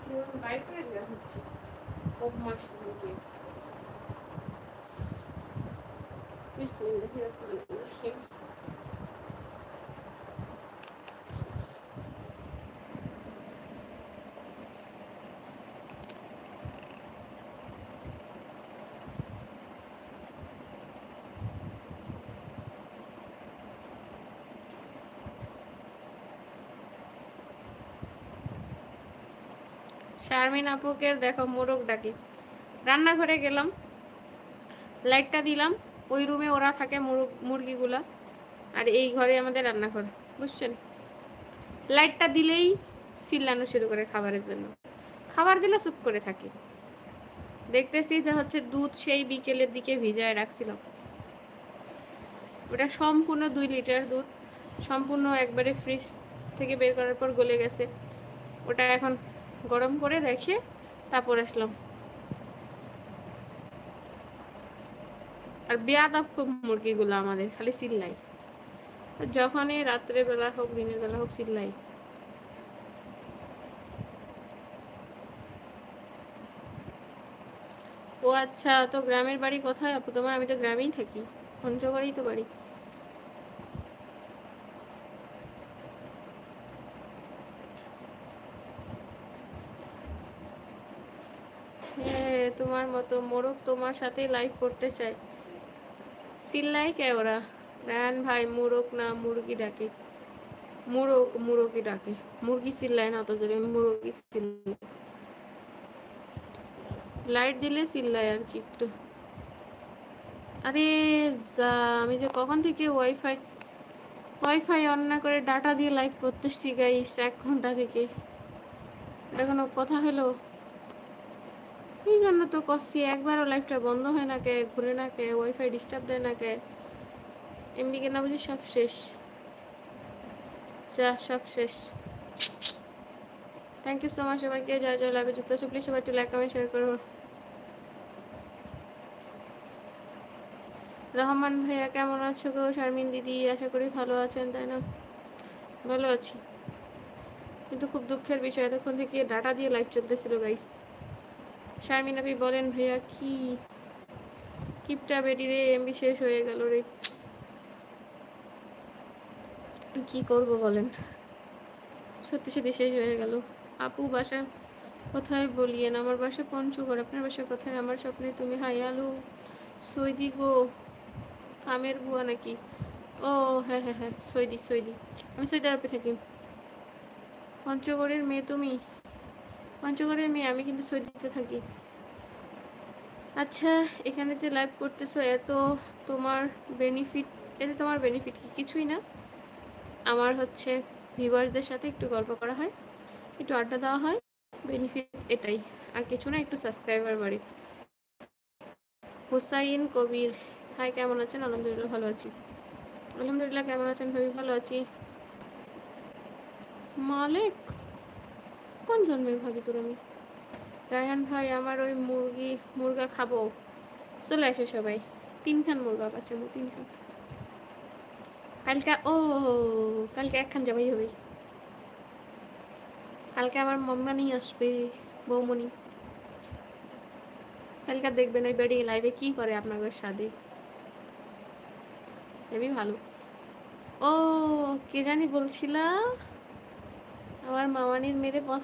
জীবন বাইর করে দেওয়া হচ্ছে বদমাশ লোকে। বিসমিল্লাহির শারমিন আপুকে দেখো মোরগ ডাকে। রান্নাঘরে গেলাম, লাইটটা দিলাম, ওই রুমে ওরা থাকে মুরগিগুলা, আর এই ঘরে আমাদের রান্নাঘর, বুঝছেন? লাইটটা দিলেই চিল্লানো শুরু করে খাবারের জন্য। খাবার দিলে চুপ করে থাকে। দেখতেছি যে হচ্ছে দুধ সেই বিকেলের দিকে ভিজায় রাখছিলাম, ওটা সম্পূর্ণ 2 লিটার দুধ, সম্পূর্ণ একবারে ফ্রিজ থেকে বের করার পর গলে গেছে। ওটা এখন গরম করে রেখে তারপর আসলাম। আর বেয়াদব খুব মুরগিগুলো আমাদের, খালি চিল্লাই, যখনই রাত্রে বেলা হোক দিনের বেলা হোক চিল্লাই। ও আচ্ছা, তো গ্রামের বাড়ি কোথায় আপু তোমার? আমি তো গ্রামেই থাকি, পঞ্চগড়েই তো বাড়ি। হ্যাঁ, তোমার মতো মোরগ তোমার সাথেই লাইভ করতে চাই। চিল্লাই কে ওরা? রায়হান ভাই, মোরগ না মুরগি ডাকে। মুরগি ডাকে, মুরগি চিল্লায় না তো জোরে, মুরগি চিল্লায়। লাইট দিলে চিল্লায় আর কি একটু। আরে যা, আমি যে কখন থেকে ওয়াইফাই অন না করে ডাটা দিয়ে লাইভ করতেছি গাইস, 1 ঘন্টা থেকে। এটা কোনো কথা হলো? এই জন্য তো করছি, একবারও লাইভটা বন্ধ হয় না কে, ঘুরে না কে, ওয়াইফাই ডিস্টার্ব দেয় না কে, এমবি কেনা বুঝি সব শেষ, যা সব শেষ। থ্যাংক ইউ সো মাচ সবাইকে যা যা লাইভে যুক্ত আছে, প্লিজ সবাই একটু লাইক কমেন্ট শেয়ার করো। রহমান ভাইয়া কেমন আছো গো? শারমিন দিদি আশা করি ভালো আছেন, তাই না? ভালো আছি, কিন্তু খুব দুঃখের বিষয় এতক্ষণ থেকে ডাটা দিয়ে লাইভ চলতেছিল গাইস। শারমিন আপনি বলেন ভাইয়া, কি কিপটা বেডি রে, এমবি শেষ হয়ে গেল রে, কি করব বলেন, সত্যি সত্যি শেষ হয়ে গেল। আপু বাসা কোথায় বলিয়েন? আমার বাসা পঞ্চগড়, আপনার বাসা কোথায়? আমার স্বপ্নে তুমি, হাই আলু সৈদি গো, কামের বুয়া নাকি? ও হ্যাঁ হ্যাঁ হ্যাঁ, সৈদি সৈদি, আমি সৈদি আরবে থাকি। পঞ্চগড়ের মেয়ে তুমি? পঞ্চগড়ের মেয়ে আমি, কিন্তু সৈদিতে থাকি। আচ্ছা, এখানে যে লাইভ করতেছো এত তোমার বেনিফিট, এতে তোমার বেনিফিট কি? কিছুই না, আমার হচ্ছে ভিউয়ার্সদের সাথে একটু গল্প করা হয়, একটু আড্ডা দেওয়া হয়, বেনিফিট এটাই, আর কিছু না, একটু সাবস্ক্রাইবার বাড়ি। হুসাইন কবির, হাই কেমন আছেন? আলহামদুলিল্লাহ ভালো আছি। আলহামদুলিল্লাহ, কেমন আছেন ভাবি? ভালো আছি। মালিক, কোন জন্মের ভাবি তোর আমি? রায়হান ভাই, আমার ওই মুরগা খাবো, চলে আসে সবাই। 3খান মুরগা কাছে, 3খান। কালকে কালকে 1খান যাবাই হবে। কালকে আমার মাম্মা নিয়ে আসবে, বৌমনি। কালকে দেখবেন ওই বেডি লাইভে কি করে আপনাদের সাথে, হেবি ভালো। ও কে জানি বলছিল, আমার মামানির মেরে পছন্দ